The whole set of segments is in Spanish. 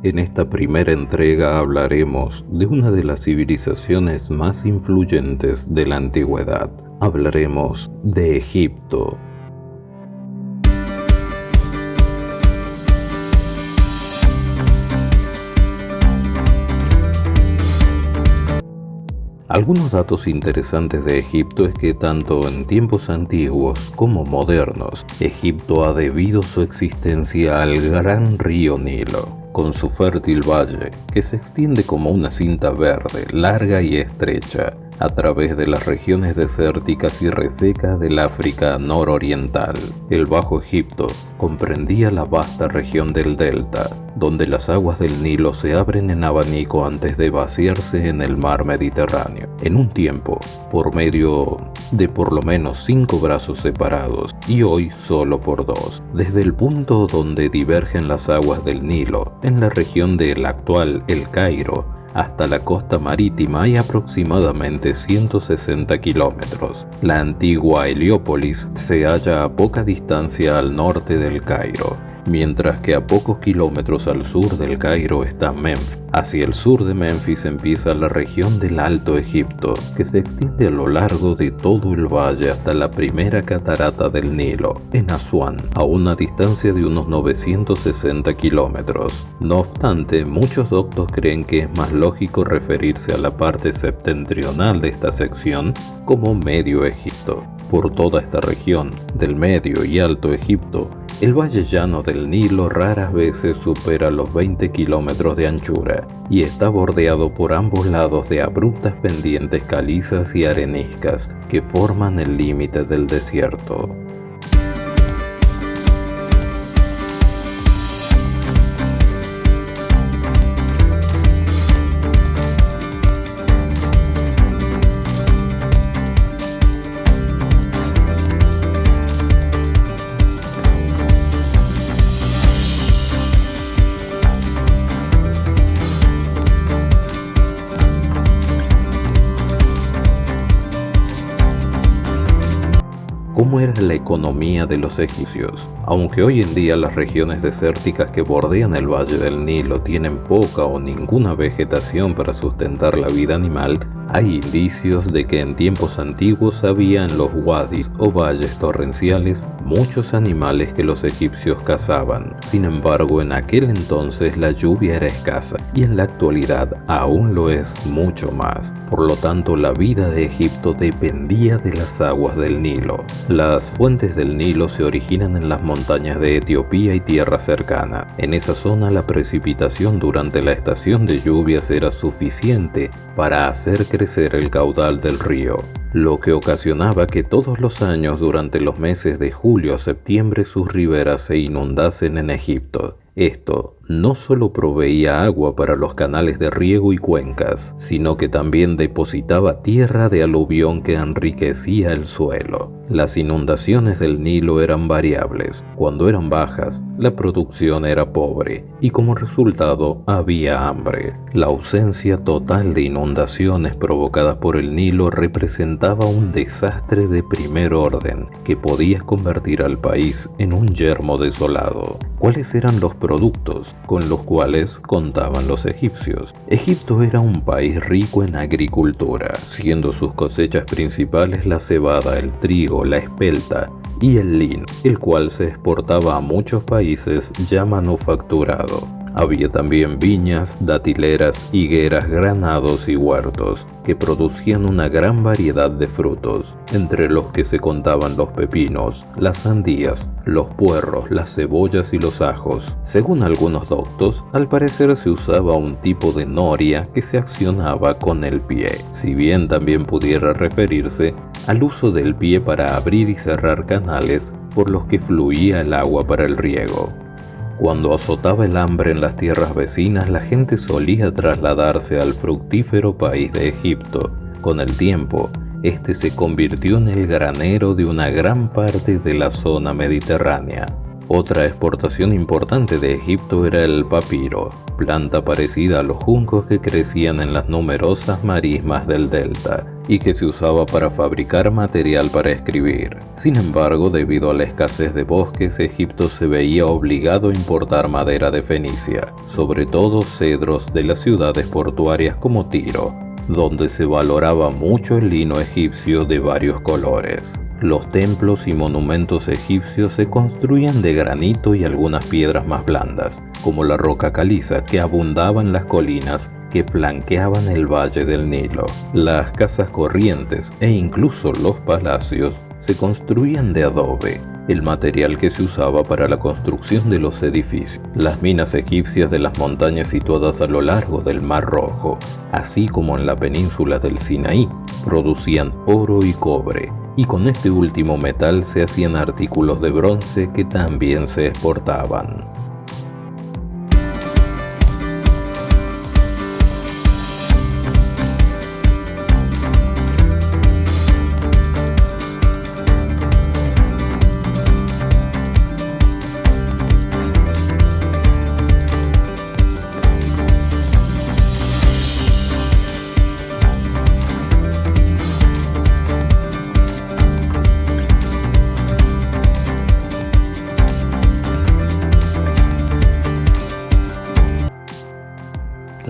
En esta primera entrega hablaremos de una de las civilizaciones más influyentes de la antigüedad. Hablaremos de Egipto. Algunos datos interesantes de Egipto es que tanto en tiempos antiguos como modernos, Egipto ha debido su existencia al gran río Nilo, con su fértil valle, que se extiende como una cinta verde, larga y estrecha, a través de las regiones desérticas y resecas del África nororiental. El Bajo Egipto comprendía la vasta región del delta, donde las aguas del Nilo se abren en abanico antes de vaciarse en el mar Mediterráneo. En un tiempo, por medio de por lo menos 5 brazos separados, y hoy solo por 2, desde el punto donde divergen las aguas del Nilo, en la región del actual El Cairo, hasta la costa marítima hay aproximadamente 160 kilómetros. La antigua Heliópolis se halla a poca distancia al norte del Cairo, mientras que a pocos kilómetros al sur del Cairo está Menfis. Hacia el sur de Menfis empieza la región del Alto Egipto, que se extiende a lo largo de todo el valle hasta la primera catarata del Nilo, en Asuán, a una distancia de unos 960 kilómetros. No obstante, muchos doctos creen que es más lógico referirse a la parte septentrional de esta sección como Medio Egipto. Por toda esta región del Medio y Alto Egipto, el valle llano del Nilo raras veces supera los 20 kilómetros de anchura y está bordeado por ambos lados de abruptas pendientes calizas y areniscas que forman el límite del desierto. ¿Cómo era la economía de los egipcios? Aunque hoy en día las regiones desérticas que bordean el valle del Nilo tienen poca o ninguna vegetación para sustentar la vida animal, hay indicios de que en tiempos antiguos había en los wadis o valles torrenciales muchos animales que los egipcios cazaban. Sin embargo, en aquel entonces la lluvia era escasa y en la actualidad aún lo es mucho más. Por lo tanto, la vida de Egipto dependía de las aguas del Nilo. Las fuentes del Nilo se originan en las montañas de Etiopía y tierra cercana. En esa zona la precipitación durante la estación de lluvias era suficiente para hacer crecer el caudal del río, lo que ocasionaba que todos los años durante los meses de julio a septiembre sus riberas se inundasen en Egipto. Esto no solo proveía agua para los canales de riego y cuencas, sino que también depositaba tierra de aluvión que enriquecía el suelo. Las inundaciones del Nilo eran variables. Cuando eran bajas, la producción era pobre y como resultado había hambre. La ausencia total de inundaciones provocadas por el Nilo representaba un desastre de primer orden que podía convertir al país en un yermo desolado. ¿Cuáles eran los productos con los cuales contaban los egipcios? Egipto era un país rico en agricultura, siendo sus cosechas principales la cebada, el trigo, la espelta y el lino, el cual se exportaba a muchos países ya manufacturado. Había también viñas, datileras, higueras, granados y huertos, que producían una gran variedad de frutos, entre los que se contaban los pepinos, las sandías, los puerros, las cebollas y los ajos. Según algunos doctos, al parecer se usaba un tipo de noria que se accionaba con el pie, si bien también pudiera referirse al uso del pie para abrir y cerrar canales por los que fluía el agua para el riego. Cuando azotaba el hambre en las tierras vecinas, la gente solía trasladarse al fructífero país de Egipto. Con el tiempo, este se convirtió en el granero de una gran parte de la zona mediterránea. Otra exportación importante de Egipto era el papiro, planta parecida a los juncos que crecían en las numerosas marismas del delta. y que se usaba para fabricar material para escribir. Sin embargo, debido a la escasez de bosques, Egipto se veía obligado a importar madera de Fenicia, sobre todo cedros de las ciudades portuarias como Tiro, donde se valoraba mucho el lino egipcio de varios colores. Los templos y monumentos egipcios se construían de granito y algunas piedras más blandas, como la roca caliza que abundaba en las colinas que flanqueaban el valle del Nilo. Las casas corrientes e incluso los palacios se construían de adobe, el material que se usaba para la construcción de los edificios. Las minas egipcias de las montañas situadas a lo largo del Mar Rojo, así como en la península del Sinaí, producían oro y cobre, y con este último metal se hacían artículos de bronce que también se exportaban.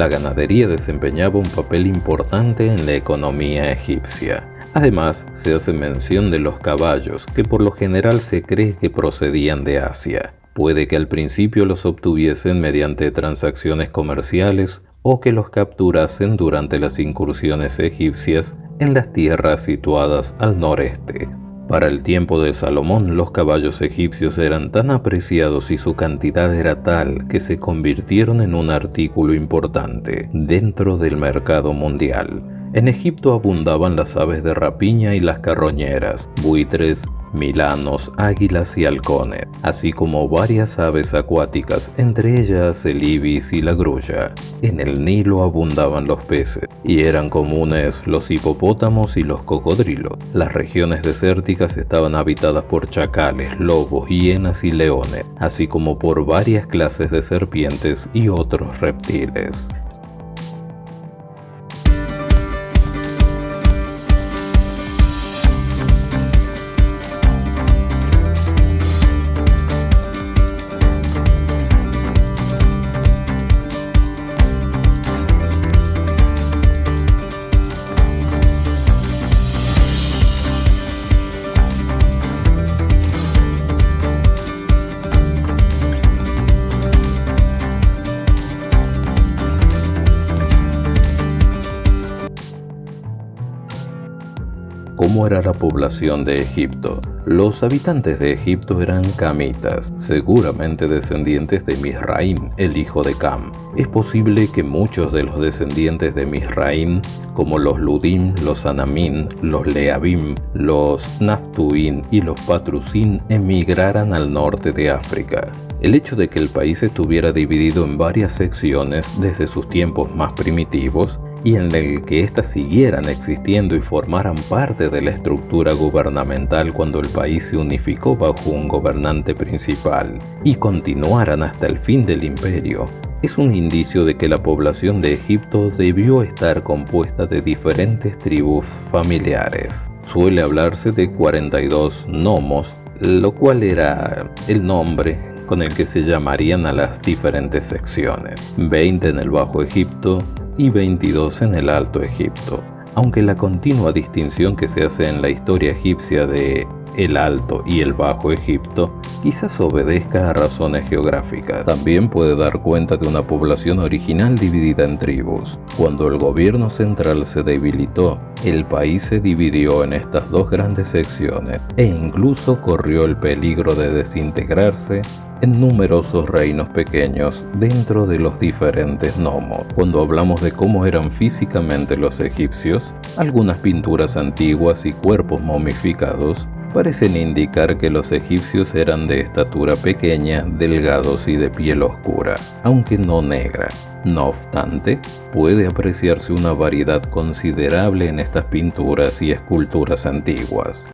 La ganadería desempeñaba un papel importante en la economía egipcia. Además, se hace mención de los caballos, que por lo general se cree que procedían de Asia. Puede que al principio los obtuviesen mediante transacciones comerciales o que los capturasen durante las incursiones egipcias en las tierras situadas al noreste. Para el tiempo de Salomón, los caballos egipcios eran tan apreciados y su cantidad era tal que se convirtieron en un artículo importante dentro del mercado mundial. En Egipto abundaban las aves de rapiña y las carroñeras, buitres, milanos, águilas y halcones, así como varias aves acuáticas, entre ellas el ibis y la grulla. En el Nilo abundaban los peces, y eran comunes los hipopótamos y los cocodrilos. Las regiones desérticas estaban habitadas por chacales, lobos, hienas y leones, así como por varias clases de serpientes y otros reptiles. ¿Cómo era la población de Egipto? Los habitantes de Egipto eran camitas, seguramente descendientes de Misraim, el hijo de Cam. Es posible que muchos de los descendientes de Misraim, como los Ludim, los Anamim, los Leabim, los Naftuim y los Patrusim, emigraran al norte de África. El hecho de que el país estuviera dividido en varias secciones desde sus tiempos más primitivos y en el que éstas siguieran existiendo y formaran parte de la estructura gubernamental cuando el país se unificó bajo un gobernante principal y continuaran hasta el fin del imperio, es un indicio de que la población de Egipto debió estar compuesta de diferentes tribus familiares. Suele hablarse de 42 nomos, lo cual era el nombre con el que se llamarían a las diferentes secciones, 20 en el Bajo Egipto y 22 en el Alto Egipto, aunque la continua distinción que se hace en la historia egipcia de el Alto y el Bajo Egipto quizás obedezca a razones geográficas. También puede dar cuenta de una población original dividida en tribus. Cuando el gobierno central se debilitó, el país se dividió en estas dos grandes secciones e incluso corrió el peligro de desintegrarse en numerosos reinos pequeños dentro de los diferentes nomos. Cuando hablamos de cómo eran físicamente los egipcios, algunas pinturas antiguas y cuerpos momificados parecen indicar que los egipcios eran de estatura pequeña, delgados y de piel oscura, aunque no negra. No obstante, puede apreciarse una variedad considerable en estas pinturas y esculturas antiguas.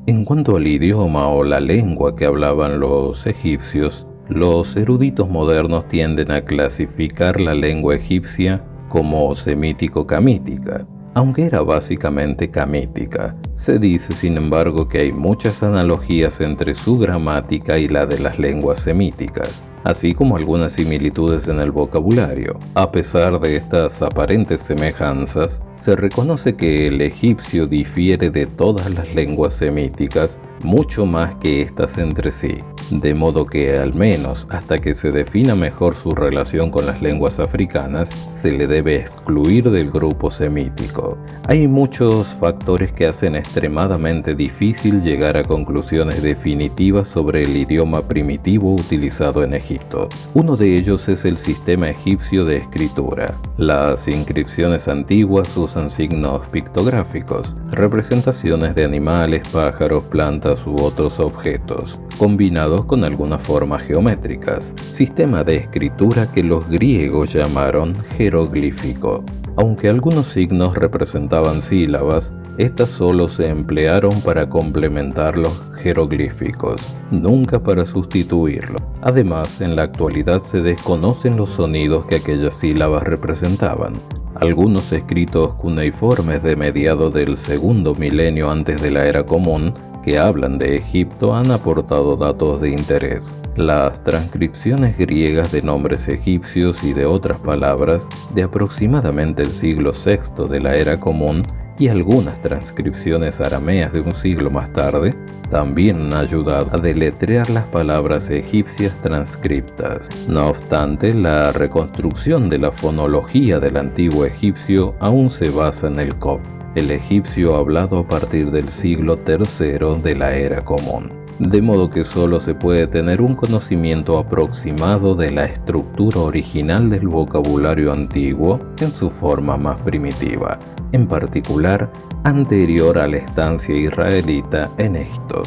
En cuanto al idioma o la lengua que hablaban los egipcios, Los eruditos modernos tienden a clasificar la lengua egipcia como semítico-camítica, aunque era básicamente camítica. Se dice, sin embargo, que hay muchas analogías entre su gramática y la de las lenguas semíticas, así como algunas similitudes en el vocabulario. A pesar de estas aparentes semejanzas, se reconoce que el egipcio difiere de todas las lenguas semíticas mucho más que éstas entre sí, de modo que, al menos hasta que se defina mejor su relación con las lenguas africanas, se le debe excluir del grupo semítico. Hay muchos factores que hacen extremadamente difícil llegar a conclusiones definitivas sobre el idioma primitivo utilizado en Egipto. Uno de ellos es el sistema egipcio de escritura. Las inscripciones antiguas usan signos pictográficos, representaciones de animales, pájaros, plantas u otros objetos, combinados con algunas formas geométricas, sistema de escritura que los griegos llamaron jeroglífico. Aunque algunos signos representaban sílabas, estas solo se emplearon para complementar los jeroglíficos, nunca para sustituirlos. Además, en la actualidad se desconocen los sonidos que aquellas sílabas representaban. Algunos escritos cuneiformes de mediados del segundo milenio antes de la Era Común que hablan de Egipto han aportado datos de interés. Las transcripciones griegas de nombres egipcios y de otras palabras de aproximadamente el siglo VI de la Era Común y algunas transcripciones arameas de un siglo más tarde también han ayudado a deletrear las palabras egipcias transcriptas. No obstante, la reconstrucción de la fonología del antiguo egipcio aún se basa en el copto, el egipcio hablado a partir del siglo III de la Era Común, de modo que solo se puede tener un conocimiento aproximado de la estructura original del vocabulario antiguo en su forma más primitiva, en particular anterior a la estancia israelita en Egipto.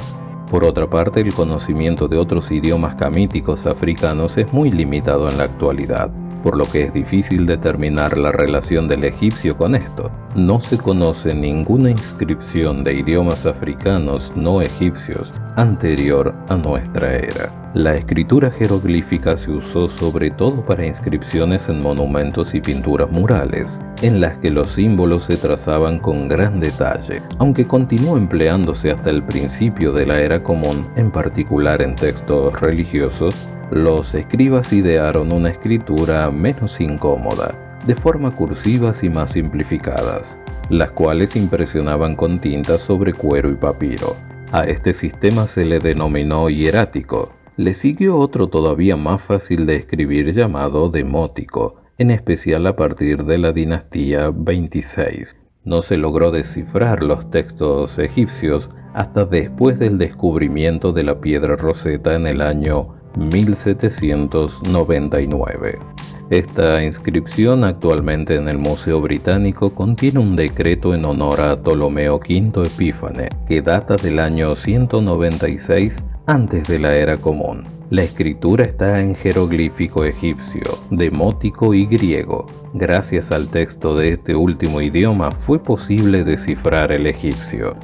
Por otra parte, el conocimiento de otros idiomas camíticos africanos es muy limitado en la actualidad, por lo que es difícil determinar la relación del egipcio con esto. No se conoce ninguna inscripción de idiomas africanos no egipcios anterior a nuestra era. La escritura jeroglífica se usó sobre todo para inscripciones en monumentos y pinturas murales, en las que los símbolos se trazaban con gran detalle, aunque continuó empleándose hasta el principio de la Era Común, en particular en textos religiosos. Los escribas idearon una escritura menos incómoda, de forma cursivas y más simplificadas, las cuales impresionaban con tinta sobre cuero y papiro. A este sistema se le denominó hierático. Le siguió otro todavía más fácil de escribir llamado demótico, en especial a partir de la dinastía 26. No se logró descifrar los textos egipcios hasta después del descubrimiento de la piedra Rosetta en el año 1799. Esta inscripción, actualmente en el Museo Británico, contiene un decreto en honor a Ptolomeo V Epífanes, que data del año 196 antes de la Era Común. La escritura está en jeroglífico egipcio, demótico y griego. Gracias al texto de este último idioma fue posible descifrar el egipcio.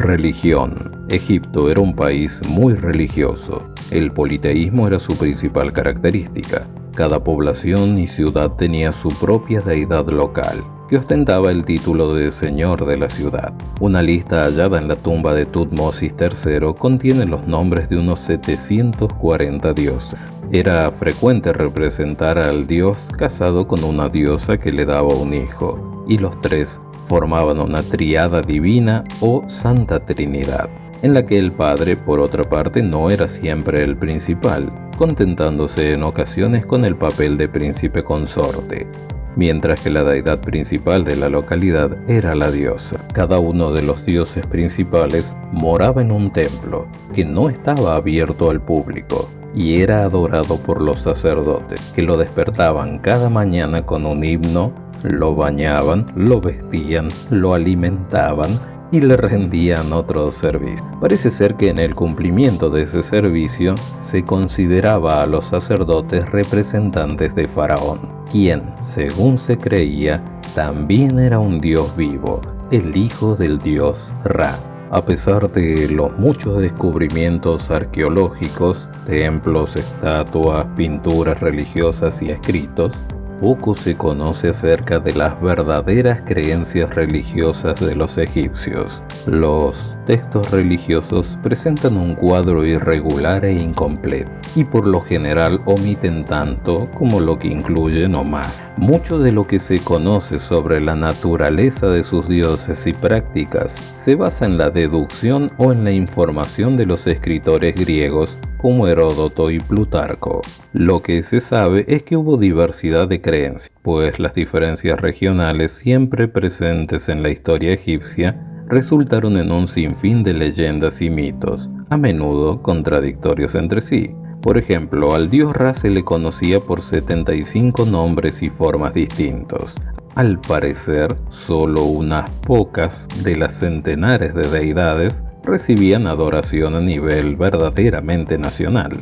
Religión. Egipto era un país muy religioso. El politeísmo era su principal característica. Cada población y ciudad tenía su propia deidad local, que ostentaba el título de señor de la ciudad. Una lista hallada en la tumba de Tutmosis III contiene los nombres de unos 740 dioses. Era frecuente representar al dios casado con una diosa que le daba un hijo, y los tres formaban una tríada divina o Santa Trinidad, en la que el padre, por otra parte, no era siempre el principal, contentándose en ocasiones con el papel de príncipe consorte. mientras que la deidad principal de la localidad era la diosa. Cada uno de los dioses principales moraba en un templo que no estaba abierto al público y era adorado por los sacerdotes, que lo despertaban cada mañana con un himno, lo bañaban, lo vestían, lo alimentaban y le rendían otros servicios. Parece ser que en el cumplimiento de ese servicio se consideraba a los sacerdotes representantes de Faraón, quien, según se creía, también era un dios vivo, el hijo del dios Ra. A pesar de los muchos descubrimientos arqueológicos, templos, estatuas, pinturas religiosas y escritos, poco se conoce acerca de las verdaderas creencias religiosas de los egipcios. Los textos religiosos presentan un cuadro irregular e incompleto, y por lo general omiten tanto como lo que incluyen o más. Mucho de lo que se conoce sobre la naturaleza de sus dioses y prácticas se basa en la deducción o en la información de los escritores griegos como Heródoto y Plutarco. Lo que se sabe es que hubo diversidad de creencias, pues las diferencias regionales siempre presentes en la historia egipcia resultaron en un sinfín de leyendas y mitos, a menudo contradictorios entre sí. Por ejemplo, al dios Ra se le conocía por 75 nombres y formas distintos. Al parecer, solo unas pocas de las centenares de deidades recibían adoración a nivel verdaderamente nacional.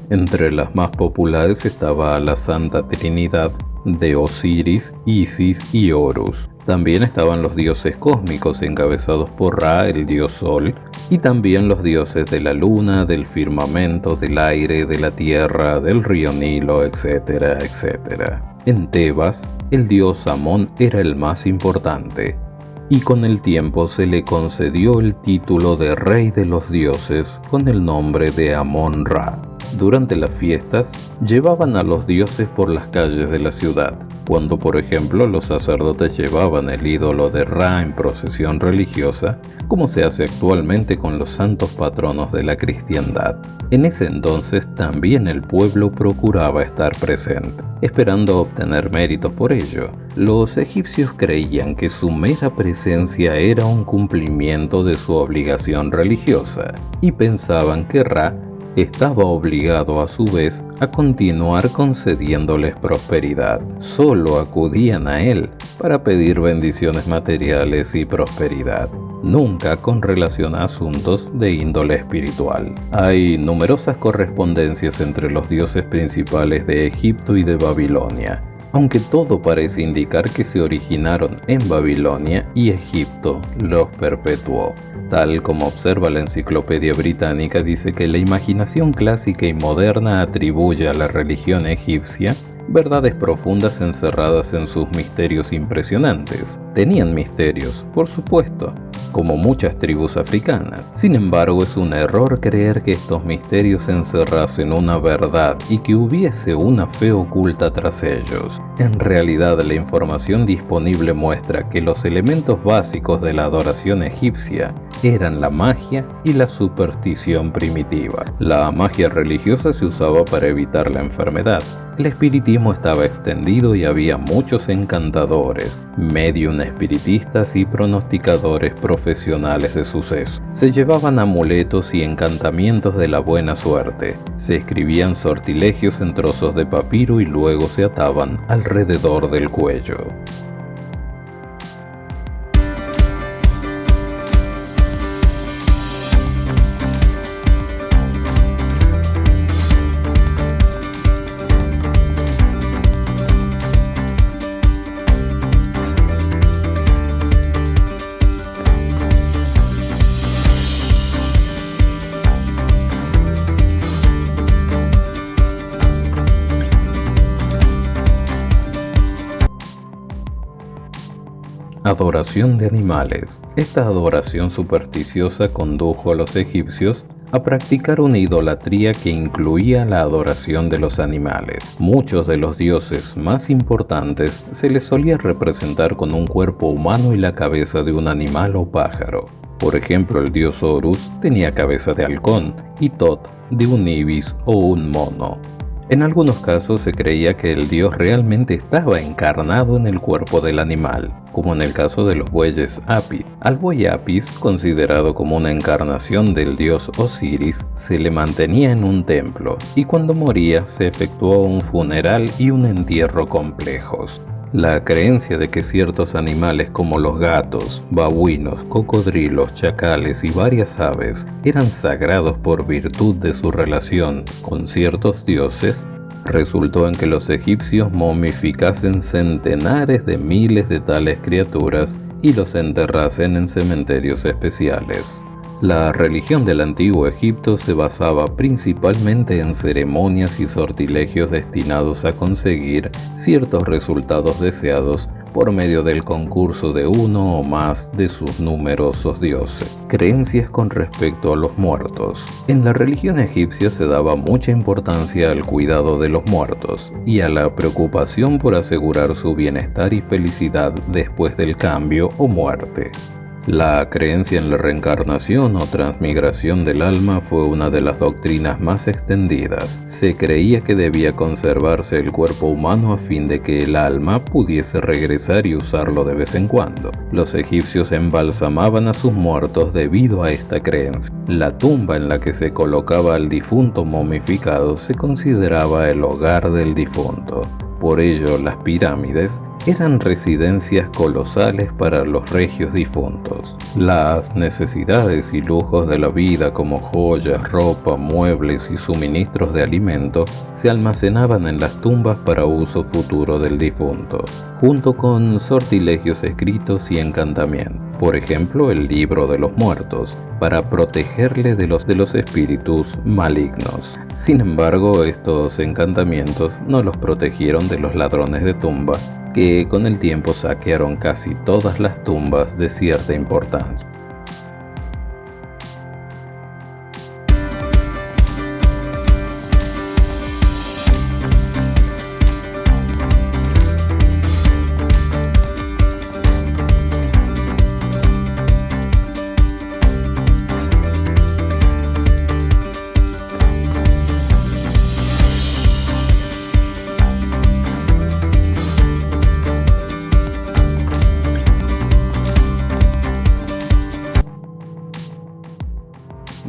Entre las más populares estaba la Santa Trinidad de Osiris, Isis y Horus. También estaban los dioses cósmicos encabezados por Ra, el dios Sol, y también los dioses de la luna, del firmamento, del aire, de la tierra, del río Nilo, etcétera, etcétera. En Tebas, el dios Amón era el más importante, y con el tiempo se le concedió el título de Rey de los Dioses con el nombre de Amón-Ra. Durante las fiestas, llevaban a los dioses por las calles de la ciudad. Cuando, por ejemplo, los sacerdotes llevaban el ídolo de Ra en procesión religiosa, como se hace actualmente con los santos patronos de la cristiandad. En ese entonces también el pueblo procuraba estar presente, esperando obtener méritos por ello. Los egipcios creían que su mera presencia era un cumplimiento de su obligación religiosa, y pensaban que Ra estaba obligado a su vez a continuar concediéndoles prosperidad. Solo acudían a él para pedir bendiciones materiales y prosperidad, nunca con relación a asuntos de índole espiritual. Hay numerosas correspondencias entre los dioses principales de Egipto y de Babilonia, aunque todo parece indicar que se originaron en Babilonia y Egipto los perpetuó. Tal como observa la Enciclopedia Británica, dice que la imaginación clásica y moderna atribuye a la religión egipcia verdades profundas encerradas en sus misterios impresionantes. Tenían misterios, por supuesto, como muchas tribus africanas. Sin embargo, es un error creer que estos misterios encerrasen una verdad y que hubiese una fe oculta tras ellos. En realidad, la información disponible muestra que los elementos básicos de la adoración egipcia eran la magia y la superstición primitiva. La magia religiosa se usaba para evitar la enfermedad. El espiritismo estaba extendido y había muchos encantadores, medium espiritistas y pronosticadores profesionales de suceso. Se llevaban amuletos y encantamientos de la buena suerte. Se escribían sortilegios en trozos de papiro y luego se ataban alrededor del cuello. Adoración de animales. Esta adoración supersticiosa condujo a los egipcios a practicar una idolatría que incluía la adoración de los animales. Muchos de los dioses más importantes se les solía representar con un cuerpo humano y la cabeza de un animal o pájaro. Por ejemplo, el dios Horus tenía cabeza de halcón y Tot de un ibis o un mono. En algunos casos se creía que el dios realmente estaba encarnado en el cuerpo del animal, como en el caso de los bueyes Apis. Al buey Apis, considerado como una encarnación del dios Osiris, se le mantenía en un templo y cuando moría se efectuó un funeral y un entierro complejos. La creencia de que ciertos animales como los gatos, babuinos, cocodrilos, chacales y varias aves eran sagrados por virtud de su relación con ciertos dioses, resultó en que los egipcios momificasen centenares de miles de tales criaturas y los enterrasen en cementerios especiales. La religión del antiguo Egipto se basaba principalmente en ceremonias y sortilegios destinados a conseguir ciertos resultados deseados por medio del concurso de uno o más de sus numerosos dioses. Creencias con respecto a los muertos. En la religión egipcia se daba mucha importancia al cuidado de los muertos y a la preocupación por asegurar su bienestar y felicidad después del cambio o muerte. La creencia en la reencarnación o transmigración del alma fue una de las doctrinas más extendidas. Se creía que debía conservarse el cuerpo humano a fin de que el alma pudiese regresar y usarlo de vez en cuando. Los egipcios embalsamaban a sus muertos debido a esta creencia. La tumba en la que se colocaba al difunto momificado se consideraba el hogar del difunto. Por ello, las pirámides eran residencias colosales para los regios difuntos. Las necesidades y lujos de la vida como joyas, ropa, muebles y suministros de alimento se almacenaban en las tumbas para uso futuro del difunto, junto con sortilegios escritos y encantamientos. Por ejemplo, el libro de los muertos, para protegerle de los espíritus malignos. Sin embargo, estos encantamientos no los protegieron de los ladrones de tumba, que con el tiempo saquearon casi todas las tumbas de cierta importancia.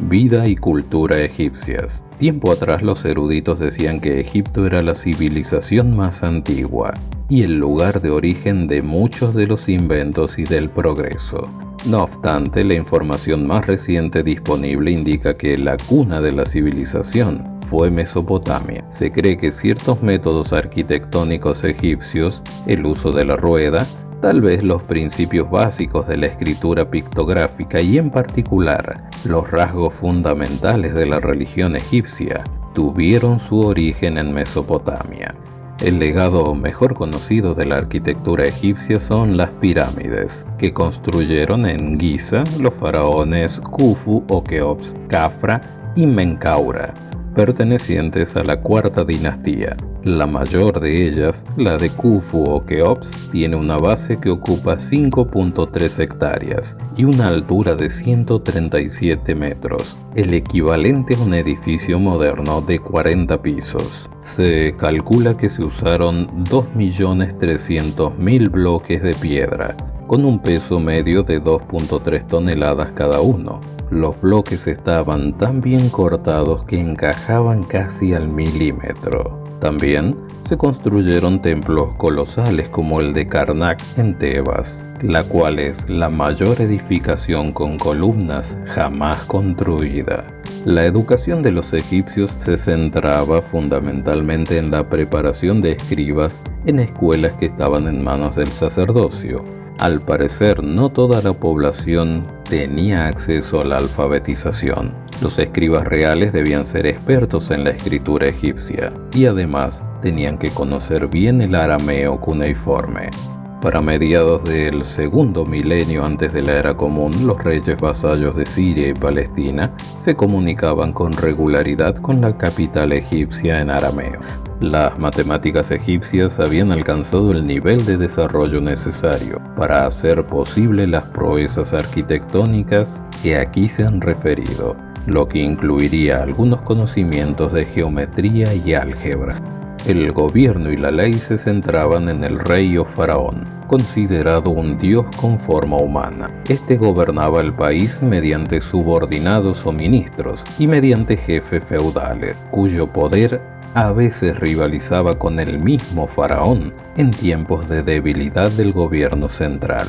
Vida y cultura egipcias. Tiempo atrás los eruditos decían que Egipto era la civilización más antigua y el lugar de origen de muchos de los inventos y del progreso. No obstante, la información más reciente disponible indica que la cuna de la civilización fue Mesopotamia. Se cree que ciertos métodos arquitectónicos egipcios, el uso de la rueda, tal vez los principios básicos de la escritura pictográfica y en particular los rasgos fundamentales de la religión egipcia tuvieron su origen en Mesopotamia. El legado mejor conocido de la arquitectura egipcia son las pirámides, que construyeron en Giza los faraones Khufu o Keops, Khafra y Menkaura, pertenecientes a la cuarta dinastía. La mayor de ellas, la de Khufu o Keops, tiene una base que ocupa 5.3 hectáreas y una altura de 137 metros, el equivalente a un edificio moderno de 40 pisos. Se calcula que se usaron 2.300.000 bloques de piedra, con un peso medio de 2.3 toneladas cada uno. Los bloques estaban tan bien cortados que encajaban casi al milímetro. También se construyeron templos colosales como el de Karnak en Tebas, la cual es la mayor edificación con columnas jamás construida. La educación de los egipcios se centraba fundamentalmente en la preparación de escribas en escuelas que estaban en manos del sacerdocio. Al parecer, no toda la población tenía acceso a la alfabetización. Los escribas reales debían ser expertos en la escritura egipcia y además tenían que conocer bien el arameo cuneiforme. Para mediados del segundo milenio antes de la era común, los reyes vasallos de Siria y Palestina se comunicaban con regularidad con la capital egipcia en arameo. Las matemáticas egipcias habían alcanzado el nivel de desarrollo necesario para hacer posible las proezas arquitectónicas que aquí se han referido. lo que incluiría algunos conocimientos de geometría y álgebra. El gobierno y la ley se centraban en el rey o faraón, considerado un dios con forma humana. Este gobernaba el país mediante subordinados o ministros y mediante jefes feudales, cuyo poder a veces rivalizaba con el mismo faraón en tiempos de debilidad del gobierno central.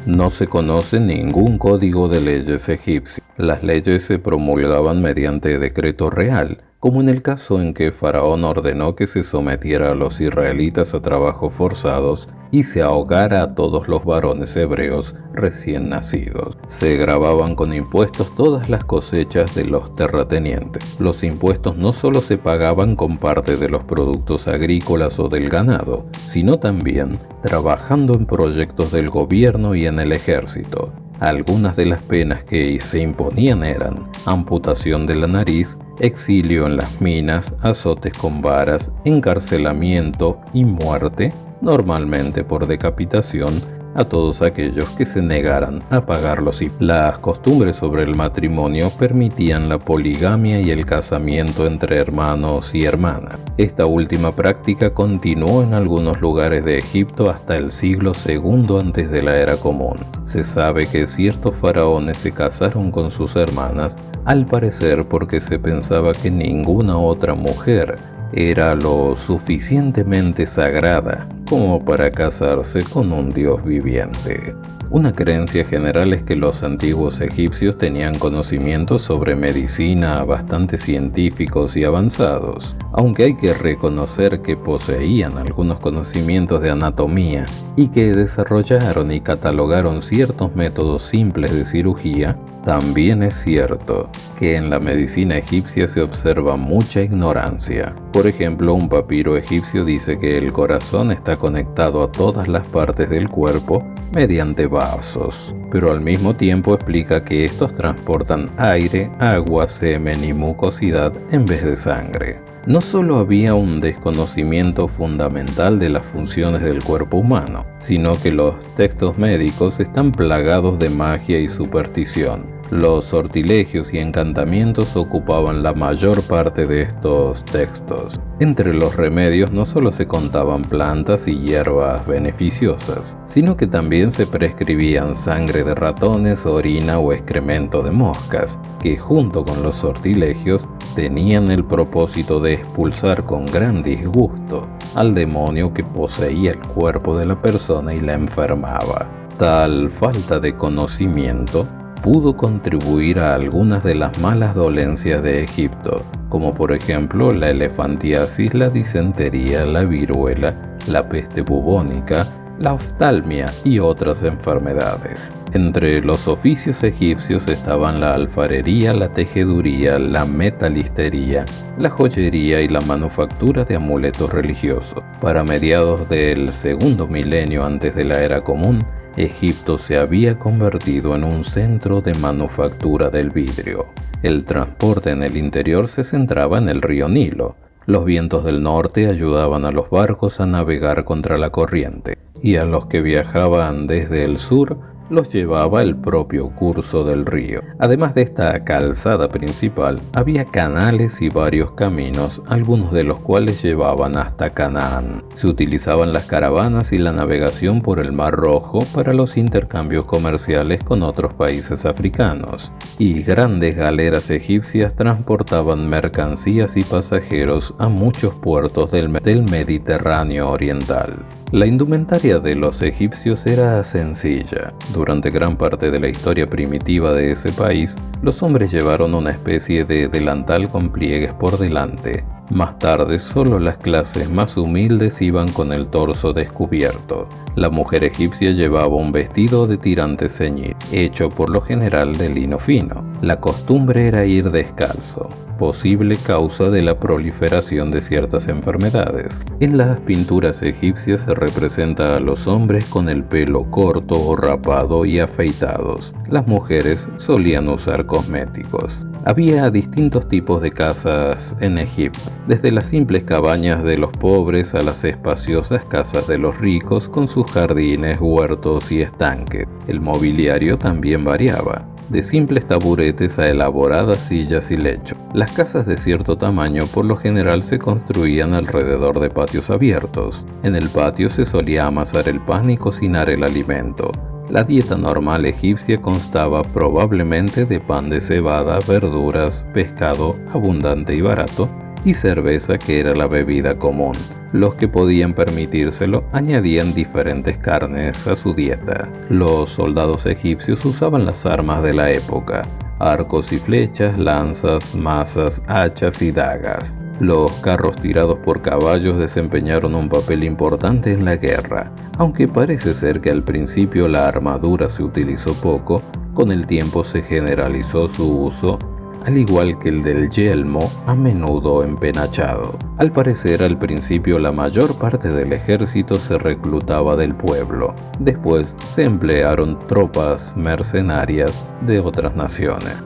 No se conoce ningún código de leyes egipcio. Las leyes se promulgaban mediante decreto real, como en el caso en que Faraón ordenó que se sometiera a los israelitas a trabajos forzados y se ahogara a todos los varones hebreos recién nacidos. Se gravaban con impuestos todas las cosechas de los terratenientes. Los impuestos no solo se pagaban con parte de los productos agrícolas o del ganado, sino también trabajando en proyectos del gobierno y en el ejército. Algunas de las penas que se imponían eran amputación de la nariz, exilio en las minas, azotes con varas, encarcelamiento y muerte, normalmente por decapitación, a todos aquellos que se negaran a pagar los impuestos. Las costumbres sobre el matrimonio permitían la poligamia y el casamiento entre hermanos y hermanas. Esta última práctica continuó en algunos lugares de Egipto hasta el siglo II antes de la era común. Se sabe que ciertos faraones se casaron con sus hermanas, al parecer porque se pensaba que ninguna otra mujer era lo suficientemente sagrada como para casarse con un dios viviente. Una creencia general es que los antiguos egipcios tenían conocimientos sobre medicina bastante científicos y avanzados, aunque hay que reconocer que poseían algunos conocimientos de anatomía y que desarrollaron y catalogaron ciertos métodos simples de cirugía. También es cierto que en la medicina egipcia se observa mucha ignorancia. Por ejemplo, un papiro egipcio dice que el corazón está conectado a todas las partes del cuerpo mediante vasos, pero al mismo tiempo explica que estos transportan aire, agua, semen y mucosidad en vez de sangre. No solo había un desconocimiento fundamental de las funciones del cuerpo humano, sino que los textos médicos están plagados de magia y superstición. Los sortilegios y encantamientos ocupaban la mayor parte de estos textos. Entre los remedios no solo se contaban plantas y hierbas beneficiosas, sino que también se prescribían sangre de ratones, orina o excremento de moscas, que junto con los sortilegios tenían el propósito de expulsar con gran disgusto al demonio que poseía el cuerpo de la persona y la enfermaba. Tal falta de conocimiento pudo contribuir a algunas de las malas dolencias de Egipto, como por ejemplo la elefantiasis, la disentería, la viruela, la peste bubónica, la oftalmia y otras enfermedades. Entre los oficios egipcios estaban la alfarería, la tejeduría, la metalistería, la joyería y la manufactura de amuletos religiosos. Para mediados del segundo milenio antes de la era común, Egipto se había convertido en un centro de manufactura del vidrio. El transporte en el interior se centraba en el río Nilo. Los vientos del norte ayudaban a los barcos a navegar contra la corriente, y a los que viajaban desde el sur los llevaba el propio curso del río. Además de esta calzada principal, había canales y varios caminos, algunos de los cuales llevaban hasta Canaán. Se utilizaban las caravanas y la navegación por el Mar Rojo para los intercambios comerciales con otros países africanos, y grandes galeras egipcias transportaban mercancías y pasajeros a muchos puertos del Mediterráneo oriental. La indumentaria de los egipcios era sencilla. Durante gran parte de la historia primitiva de ese país, los hombres llevaron una especie de delantal con pliegues por delante. Más tarde, solo las clases más humildes iban con el torso descubierto. La mujer egipcia llevaba un vestido de tirante ceñido, hecho por lo general de lino fino. La costumbre era ir descalzo, posible causa de la proliferación de ciertas enfermedades. En las pinturas egipcias se representa a los hombres con el pelo corto o rapado y afeitados. Las mujeres solían usar cosméticos. Había distintos tipos de casas en Egipto, desde las simples cabañas de los pobres a las espaciosas casas de los ricos con sus jardines, huertos y estanques. El mobiliario también variaba. de simples taburetes a elaboradas sillas y lechos. Las casas de cierto tamaño por lo general se construían alrededor de patios abiertos. En el patio se solía amasar el pan y cocinar el alimento. La dieta normal egipcia constaba probablemente de pan de cebada, verduras, pescado abundante y barato, y cerveza, que era la bebida común. Los que podían permitírselo añadían diferentes carnes a su dieta. Los soldados egipcios usaban las armas de la época: arcos y flechas, lanzas, mazas, hachas y dagas. Los carros tirados por caballos desempeñaron un papel importante en la guerra. Aunque parece ser que al principio la armadura se utilizó poco, con el tiempo se generalizó su uso, al igual que el del yelmo, a menudo empenachado. Al parecer, al principio la mayor parte del ejército se reclutaba del pueblo. Después se emplearon tropas mercenarias de otras naciones.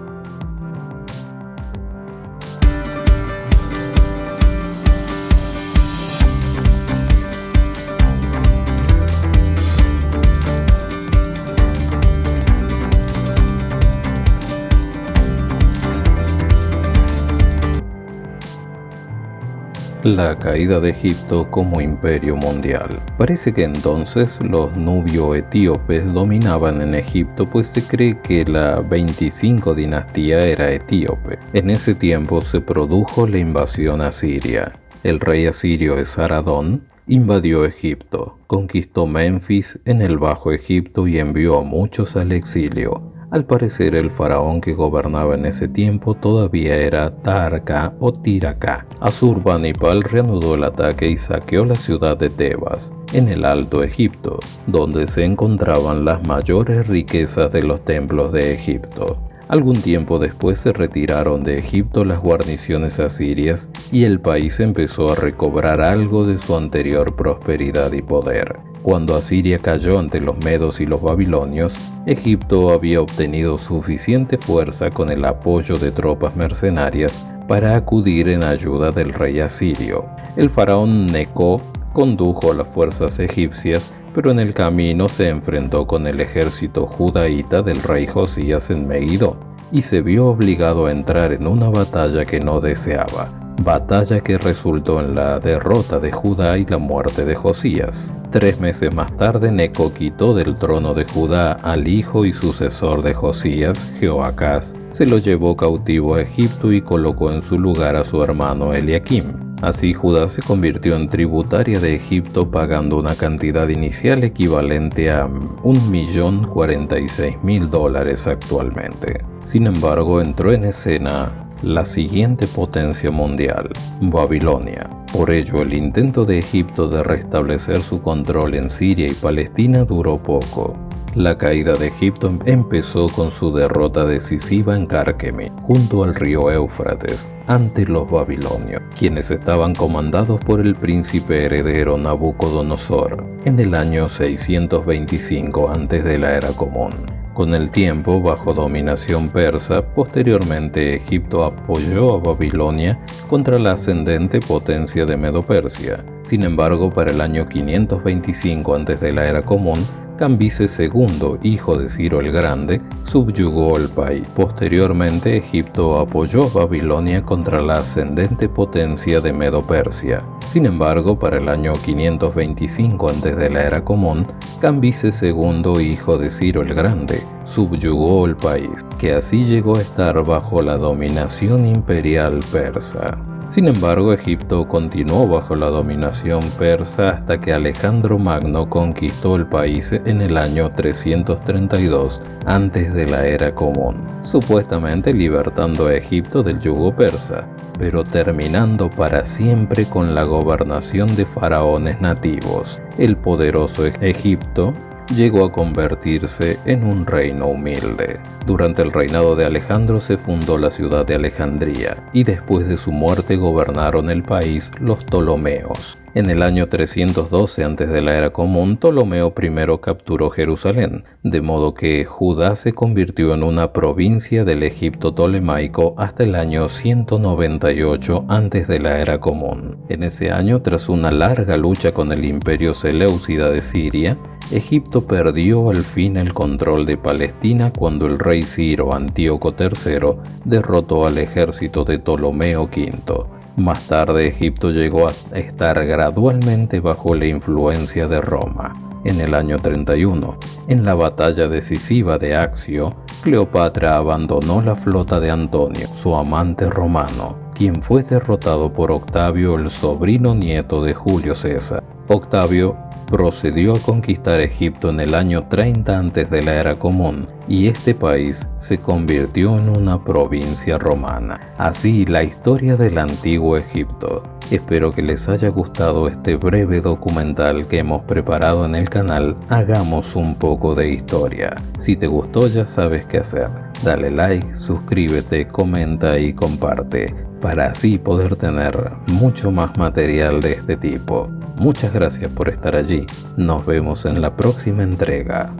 La caída de Egipto como imperio mundial. Parece que entonces los nubio-etíopes dominaban en Egipto, pues se cree que la 25 dinastía era etíope. En ese tiempo se produjo la invasión asiria. El rey asirio Esaradón invadió Egipto, conquistó Menfis en el Bajo Egipto y envió a muchos al exilio. Al parecer, el faraón que gobernaba en ese tiempo todavía era Taharqa o Tiraka. Asurbanipal reanudó el ataque y saqueó la ciudad de Tebas, en el Alto Egipto, donde se encontraban las mayores riquezas de los templos de Egipto. Algún tiempo después se retiraron de Egipto las guarniciones asirias y el país empezó a recobrar algo de su anterior prosperidad y poder. Cuando Asiria cayó ante los medos y los babilonios, Egipto había obtenido suficiente fuerza con el apoyo de tropas mercenarias para acudir en ayuda del rey asirio. El faraón Neco condujo a las fuerzas egipcias, pero en el camino se enfrentó con el ejército judaíta del rey Josías en Megiddo y se vio obligado a entrar en una batalla que no deseaba. Batalla que resultó en la derrota de Judá y la muerte de Josías. 3 meses más tarde, Neco quitó del trono de Judá al hijo y sucesor de Josías, Jehoacás. Se lo llevó cautivo a Egipto y colocó en su lugar a su hermano Eliakim. Así Judá se convirtió en tributaria de Egipto, pagando una cantidad inicial equivalente a $1.046.000 actualmente. Sin embargo, entró en escena la siguiente potencia mundial, Babilonia. Por ello, el intento de Egipto de restablecer su control en Siria y Palestina duró poco. La caída de Egipto empezó con su derrota decisiva en Karkemi, junto al río Éufrates, ante los babilonios, quienes estaban comandados por el príncipe heredero Nabucodonosor, en el año 625 antes de la Era Común. Con el tiempo, bajo dominación persa, posteriormente Egipto apoyó a Babilonia contra la ascendente potencia de Medo-Persia. Sin embargo, para el año 525 antes de la Era Común, Cambises II, hijo de Ciro el Grande, subyugó el país. Posteriormente, Egipto apoyó a Babilonia contra la ascendente potencia de Medo-Persia. Sin embargo, para el año 525 antes de la Era Común, Cambises II, hijo de Ciro el Grande, subyugó el país, que así llegó a estar bajo la dominación imperial persa. Sin embargo, Egipto continuó bajo la dominación persa hasta que Alejandro Magno conquistó el país en el año 332 antes de la Era Común, supuestamente libertando a Egipto del yugo persa, pero terminando para siempre con la gobernación de faraones nativos. El poderoso Egipto llegó a convertirse en un reino humilde. Durante el reinado de Alejandro se fundó la ciudad de Alejandría y después de su muerte gobernaron el país los Ptolomeos. En el año 312 antes de la era común, Ptolomeo I capturó Jerusalén, de modo que Judá se convirtió en una provincia del Egipto tolemaico hasta el año 198 antes de la era común. En ese año, tras una larga lucha con el imperio seleucida de Siria, Egipto perdió al fin el control de Palestina cuando el rey Ciro Antíoco III derrotó al ejército de Ptolomeo V. Más tarde, Egipto llegó a estar gradualmente bajo la influencia de Roma. En el año 31, en la batalla decisiva de Accio, Cleopatra abandonó la flota de Antonio, su amante romano, quien fue derrotado por Octavio, el sobrino nieto de Julio César. Octavio procedió a conquistar Egipto en el año 30 antes de la era común, y este país se convirtió en una provincia romana. Así la historia del antiguo Egipto. Espero que les haya gustado este breve documental que hemos preparado en el canal Hagamos un poco de historia. Si te gustó, ya sabes qué hacer. Dale like, suscríbete, comenta y comparte, para así poder tener mucho más material de este tipo. Muchas gracias por estar allí. Nos vemos en la próxima entrega.